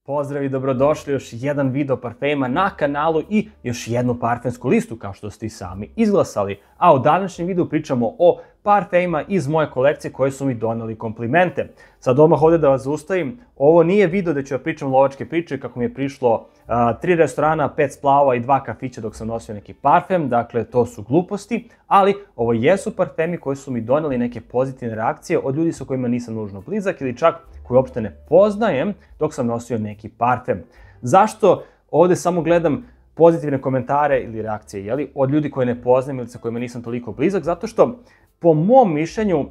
Pozdrav i dobrodošli još jedan video parfema na kanalu i još jednu parfemsku listu kao što ste i sami izglasali. A u današnjem videu pričamo o parfemima iz moje kolekcije koje su mi doneli komplimente. Sad odmah ovdje da vas zaustavim, ovo nije video gdje ću da pričam lovačke priče kako mi je prišlo 3 restorana, 5 splavova i 2 kafića dok sam nosio neki parfem, dakle to su gluposti, ali ovo jesu parfemi koji su mi doneli neke pozitivne reakcije od ljudi sa kojima nisam nužno blizak ili čak koji uopšte ne poznajem dok sam nosio neki parfem. Zašto ovdje samo gledam pozitivne komentare ili reakcije, jeli, od ljudi koje ne poznajem ili sa kojima nisam toliko blizak? Zato što, po mom mišljenju,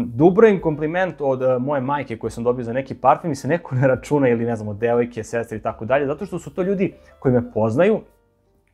da ubrojim kompliment od moje majke koju sam dobio za neki parfem i se neko ne računa ili ne znam, od devojke, sestre i tako dalje, zato što su to ljudi koji me poznaju,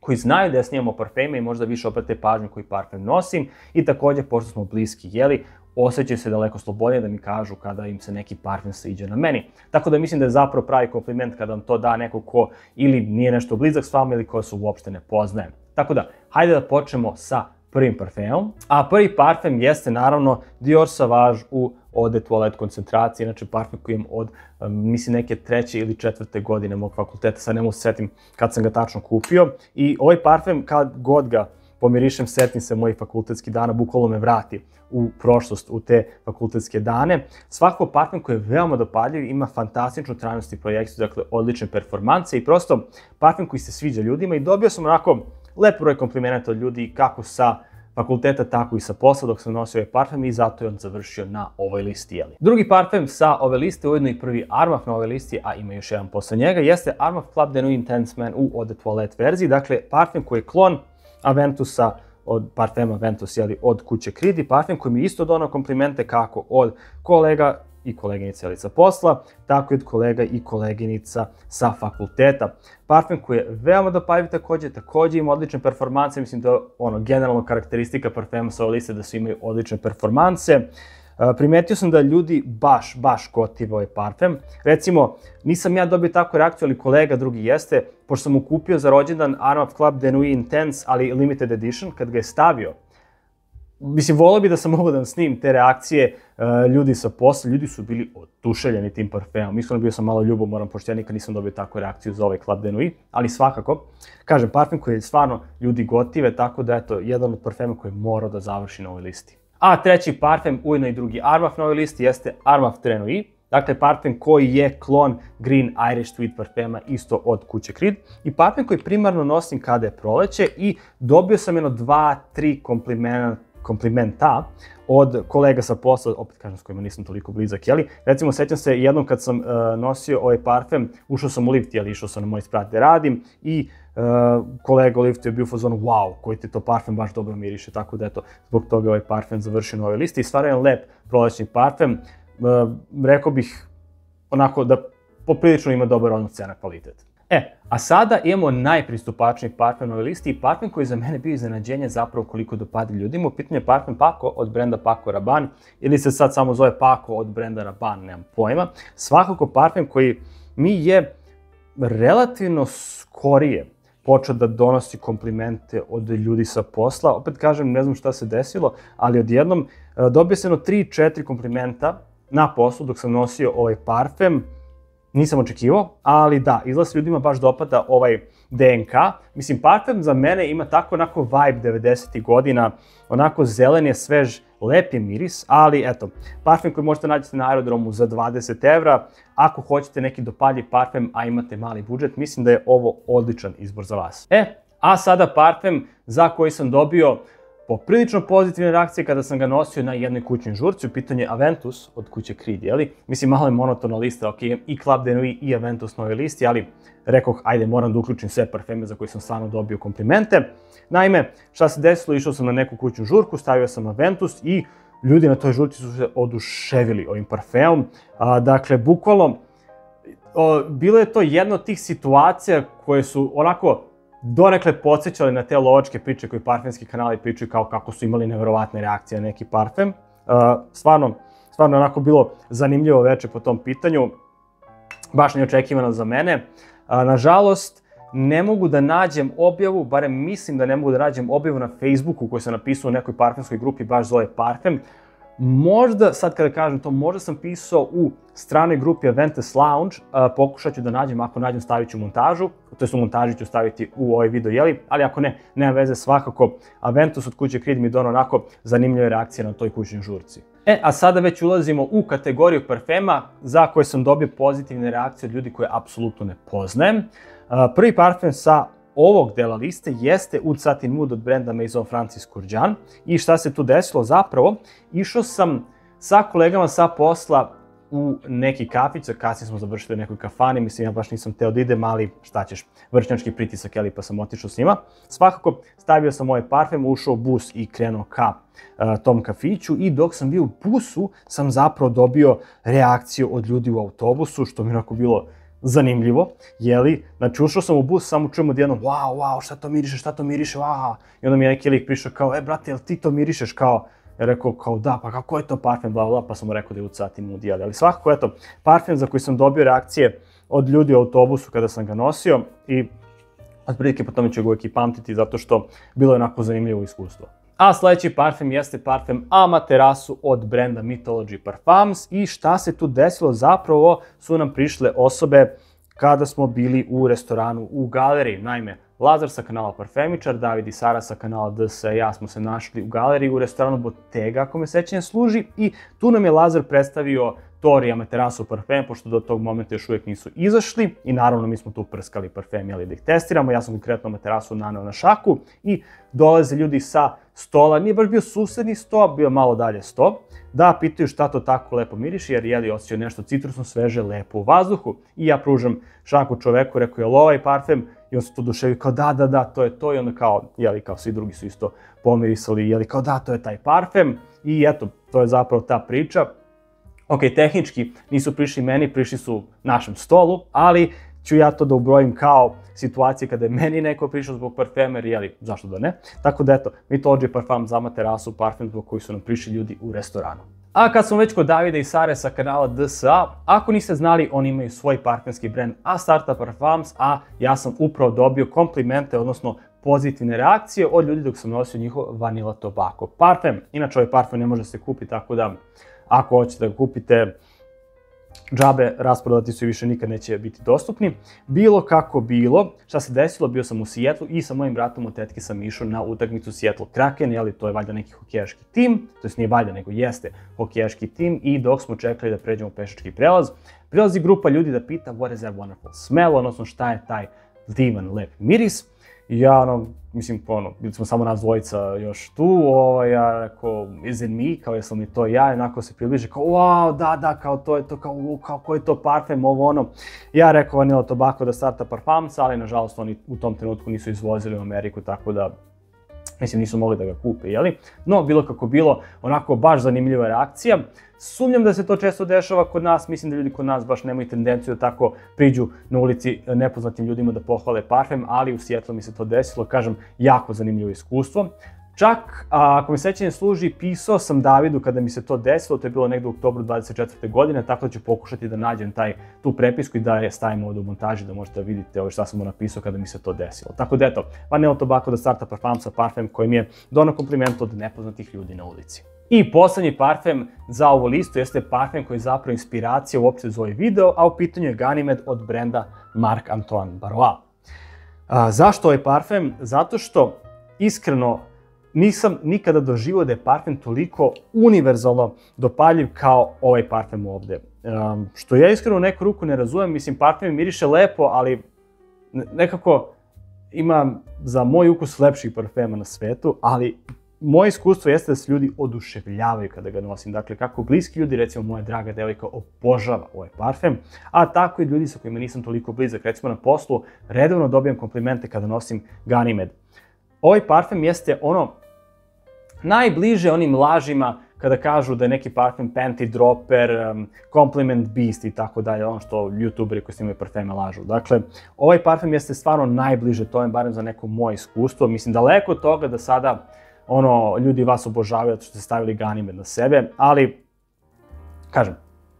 koji znaju da ja snimamo parfeme i možda više obrate pažnju koji parfem nosim i također, pošto smo bliski, jeli, osjećaju se daleko slobodnije da mi kažu kada im se neki parfem sviđa na meni. Tako da mislim da je zapravo pravi kompliment kada vam to da neko ko ili nije nešto blizak s vama ili ko se uopšte ne poznaje. Tako da, hajde da počnemo sa prvim parfemom. A prvi parfem jeste naravno Dior Sauvage u Eau de Toilette koncentraciji, inače parfem koji imam od, mislim, neke 3. ili 4. godine mog fakulteta, sad ne mogu se setim kad sam ga tačno kupio. I ovaj parfem, kad god ga pomirišem, setim se mojih fakultetskih dana, bukvalno me vrati u prošlost, u te fakultetske dane. Svakako parfem koji je veoma dopadljiv, ima fantastičnu trajnost i projekciju, dakle odlične performanse i prosto parfem koji se sviđa ljudima i dobio sam onako lep broj komplimenata od ljudi kako sa fakulteta, tako i sa posla dok sam nosio ovaj parfem i zato je on završio na ovoj listi. Drugi parfem sa ove liste, ujedno i prvi Armaf na ovoj listi, a ima još jedan posle njega, jeste Armaf Club de Nuit Intense Man u Eau de Toilette verziji, dakle parfem koji je klon Aventusa, od parfema Aventus, od kuće Creed, i parfem koji mi isto donao komplimente kako od kolega i koleginica sa posla, tako i od kolega i koleginica sa fakulteta. Parfem koji je veoma dopadljiv također ima odlične performanse, mislim da je generalno karakteristika parfema sa ove liste da svi imaju odlične performanse. Primetio sam da ljudi baš gotive ovaj parfem. Recimo, nisam ja dobio takvu reakciju, ali kolega drugi jeste, pošto sam mu kupio za rođendan Armaf Club de Nuit Intense, ali limited edition, kad ga je stavio. Mislim, volio bi da sam mogao da snim te reakcije ljudi sa posla, ljudi su bili oduševljeni tim parfemom. Iskreno bio sam malo ljubomoran, pošto ja nikad nisam dobio takvu reakciju za ovaj Club de Nuit, ali svakako, kažem, parfem koji je stvarno ljudi gotive, tako da eto, jedan od parfema koji je morao da završi na ovoj listi. A treći parfem, ujedno i drugi Armaf na ovoj listi, jeste Armaf Tres Nuits, dakle parfem koji je klon Green Irish Tweed parfema isto od kuće Creed i parfem koji primarno nosim kada je proleće i dobio sam jedno 2-3 komplimenta od kolega sa posla, opet kažem s kojima nisam toliko blizak, jeli? Recimo, sećam se jednom kad sam nosio ovaj parfem, ušao sam u lift, jeli, išao sam na moj sprat da radim i kolega u liftu je bio u fazonu, wow, koji ti to parfem baš dobro miriše, tako da eto, zbog toga ovaj parfem završio na ovoj listi i stvarno je jedan lep prolećni parfem, rekao bih onako da poprilično ima dobar odnos cena kvalitet. A sada imamo najpristupačniji parfem na ovoj listi i parfem koji je za mene bio iznenađenje zapravo koliko dopadljiv ljudima. U pitanju je parfem Paco od brenda Paco Rabanne, ili se sad samo zove Paco od brenda Rabanne, nemam pojma. Svakako parfem koji mi je relativno skorije počeo da donosi komplimente od ljudi sa posla. Opet kažem, ne znam šta se desilo, ali odjednom dobio sam 3-4 komplimenta na poslu dok sam nosio ovaj parfem. Nisam očekivao, ali da, izgleda se ljudima baš dopada ovaj DNK. Mislim, parfem za mene ima tako onako vibe 90-ih godina, onako zelen je, svež, lep je miris, ali eto, parfem koji možete naći na aerodromu za 20 €, ako hoćete neki dopadljiv parfem, a imate mali budžet, mislim da je ovo odličan izbor za vas. A sada parfem za koji sam dobio poprilično pozitivne reakcije kada sam ga nosio na jednoj kućnoj žurci, u pitanju je Aventus od kuće Creed, jeli? Mislim, malo je monotona lista, ok, i Club de Nuit i Aventus na ovoj listi, ali rekoh, ajde, moram da uključim sve parfeme za koje sam stvarno dobio komplimente. Naime, šta se desilo, išao sam na neku kućnu žurku, stavio sam Aventus i ljudi na toj žurci su se oduševili ovim parfemom. Dakle, bukvalno, bilo je to jedna od tih situacija koje su onako donekle podsjećali na te lovačke priče koje parfemski kanali pričaju kao kako su imali neverovatne reakcije na neki parfem. Stvarno onako bilo zanimljivo veče po tom pitanju. Baš neočekivano za mene. Nažalost, ne mogu da nađem objavu, barem mislim da ne mogu da nađem objavu na Facebooku koju sam napisao u nekoj parfemskoj grupi baš za ovaj parfem, Možda, sad kada kažem to, možda sam pisao u stranoj grupi Aventus Lounge, pokušat ću da nađem, ako nađem stavit ću montažu, to jest u montaži ću staviti u ovaj video, jeli? Ali ako ne, nema veze, svakako Aventus od kuće Creed mi donao onako zanimljive reakcije na toj kućnoj žurci. A sada već ulazimo u kategoriju parfema za koje sam dobio pozitivne reakcije od ljudi koje apsolutno ne poznajem. Prvi parfem sa ovog dela liste jeste Oud Satin Mood od brenda Maison Francis Kurkdjian. I šta se tu desilo? Zapravo, išao sam sa kolegama sa posla u neki kafić, kasnije smo završili u nekoj kafani, mislim ja baš nisam teo da idem, ali šta ćeš, vršnjački pritisak, pa sam otišao s njima. Svakako, stavio sam ovaj parfem, ušao u bus i krenuo ka tom kafiću i dok sam bio u busu sam zapravo dobio reakciju od ljudi u autobusu, što mi je onako bilo zanimljivo, jeli? Znači, ušao sam u bus, samo čujem odjednom, wow, šta to miriše, wow. I onda mi je neki lik prišao kao, brate, jel ti to mirišeš, kao, ja rekao, kao da, pa kako je to parfem, bla, bla, pa sam mu rekao da je Oud Satin Mood, jeli? Ali svakako, eto, parfem za koji sam dobio reakcije od ljudi u autobusu kada sam ga nosio i otprilike po tome ću ga uvijek i pamtiti, zato što bilo je onako zanimljivo iskustvo. A sljedeći parfem jeste parfem Amaterasu od brenda Mythology Parfums i šta se tu desilo? Zapravo su nam prišle osobe kada smo bili u restoranu u galeriji. Naime, Lazar sa kanala Parfemičar, David i Sara sa kanala DS i ja smo se našli u galeriji u restoranu Bottega, ako me sećanje služi, i tu nam je Lazar predstavio Tori Amaterasu parfem, pošto do tog momenta još uvijek nisu izašli i naravno mi smo tu prskali parfem, jeli, da ih testiramo. Ja sam konkretno Amaterasu naneo na šaku i dolaze ljudi sa stola, nije baš bio susedni sto, bio malo dalje sto, da pitaju šta to tako lepo miriši, jer jeli osjećaju nešto citrusno, sveže, lepo u vazduhu. I ja pružam šaku čoveku, rekao je li ovaj parfem, i on se tu oduševio kao da, to je to, i onda kao, jeli, kao svi drugi su isto pomirisali, jeli, kao da, to je taj parfem, i eto, to je zapravo ta priča. Ok, tehnički nisu prišli meni, prišli su našem stolu, ali ću ja to da ubrojim kao situacije kada je meni neko prišao zbog parfema, jeli, zašto da ne. Tako da eto, Mythology Parfums za Amaterasu, parfem zbog koji su nam prišli ljudi u restoranu. A kad smo već kod Davida i Sare sa kanala DSA, ako niste znali, oni imaju svoj parfemski brend Astarta Parfums, a ja sam upravo dobio komplimente, odnosno pozitivne reakcije od ljudi dok sam nosio njihov Vanilla Tobacco parfem. Inače, ovaj parfem ne može se kupiti, tako da ako hoćete da ga kupite, džabe, rasprodati su i više nikad neće biti dostupni. Bilo kako bilo, šta se desilo, bio sam u Seattlu i sa mojim bratom od tetke sam išao na utakmicu Seattle Kraken, jeli, to je valjda neki hokejaški tim, to jest nije valjda, nego jeste hokejaški tim, i dok smo čekali da pređemo pešački prelaz, prilazi grupa ljudi da pita what is that wonderful smell, odnosno šta je taj divan, lep miris. I ja, mislim, bili smo samo nas dvojica još tu, ja rekao, is it me, kao jesam li to ja, i onako se približe, kao, wow, da, kao to je to, kao koji je to parfem, ovo ono. Ja rekao Vanilla Tobacco da Astarta Parfums, ali nažalost oni u tom trenutku nisu izvozili u Ameriku, tako da, mislim, nisu mogli da ga kupe, jeli? No, bilo kako bilo, onako baš zanimljiva reakcija. Sumnjam da se to često dešava kod nas, mislim da ljudi kod nas baš nemaju tendenciju da tako priđu na ulici nepoznatim ljudima da pohvale parfem, ali u Seattlu mi se to desilo, kažem, jako zanimljivo iskustvo. Čak, ako me sećanje služi, pisao sam Davidu kada mi se to desilo, to je bilo negdje u oktobru 24. godine, tako da ću pokušati da nađem tu prepisku i da je stavimo ovdje u montaži, da možete da vidite šta sam mu napisao kada mi se to desilo. Tako da eto, Vanilla Tobacco da Astarta Parfumsa, parfem koji mi je donao kompliment od nepoznatih ljudi na ulici. I poslednji parfem za ovu listu jeste parfem koji je zapravo inspiracija uopšte za ovaj video, a u pitanju je Ganymede od brenda Marc Antoine Barrois. Zašto ovaj parfem? Zato što, iskreno, nisam nikada doživio da je parfem toliko univerzalno dopaljiv kao ovaj parfem ovde. Što ja iskreno u neku ruku ne razumem, mislim, parfem miriše lepo, ali nekako ima za moj ukus lepših parfema na svetu, ali moje iskustvo jeste da se ljudi oduševljavaju kada ga nosim. Dakle, kako bliski ljudi, recimo moja draga devojka, obožava ovaj parfem, a tako i ljudi sa kojima nisam toliko blizak. Recimo na poslu redovno dobijam komplimente kada nosim Ganymede. Ovaj parfem jeste ono najbliže onim lažima kada kažu da je neki parfem panty dropper, compliment beast i tako dalje, ono što youtuberi koji snimaju parfeme lažu. Dakle, ovaj parfem jeste stvarno najbliže tome, barem za neko moje iskustvo. Mislim, daleko od toga da sada ljudi vas obožavaju zato što ste stavili Ganymede na sebe, ali, kažem,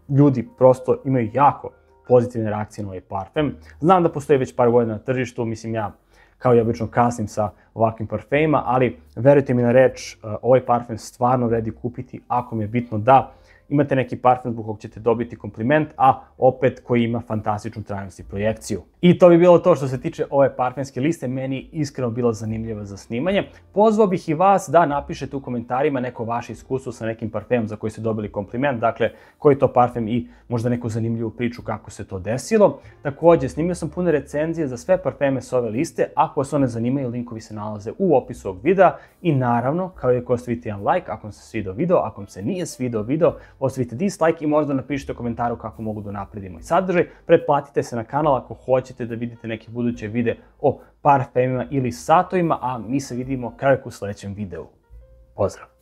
ljudi prosto imaju jako pozitivne reakcije na ovaj parfem. Znam da postoji već par godina na tržištu, mislim, ja kao i obično kasnim sa ovakvim parfemima, ali verujte mi na reč, ovaj parfem stvarno vredi kupiti ako mi je bitno da imate neki parfem zbog kog ćete dobiti kompliment, a opet koji ima fantastičnu trajnost i projekciju. I to bi bilo to što se tiče ove parfemske liste, meni iskreno bila zanimljiva za snimanje. Pozvao bih i vas da napišete u komentarima neko vaše iskustvo sa nekim parfemom za koji ste dobili kompliment, dakle koji je to parfem i možda neku zanimljivu priču kako se to desilo. Također, snimio sam pune recenzije za sve parfeme s ove liste, ako vas one zanimaju, linkovi se nalaze u opisu ovog videa i naravno, kao i ako ostavite jedan like, ako vam se svidao video, ako vam se nije svidao video, ostavite dislike i možda napišite u komentaru kako mogu da napredimo moj sadržaj. Pretplatite se na kanal ako hoćete da vidite neke buduće videe o parfemima ili satovima, a mi se vidimo kako u sledećem videu. Pozdrav!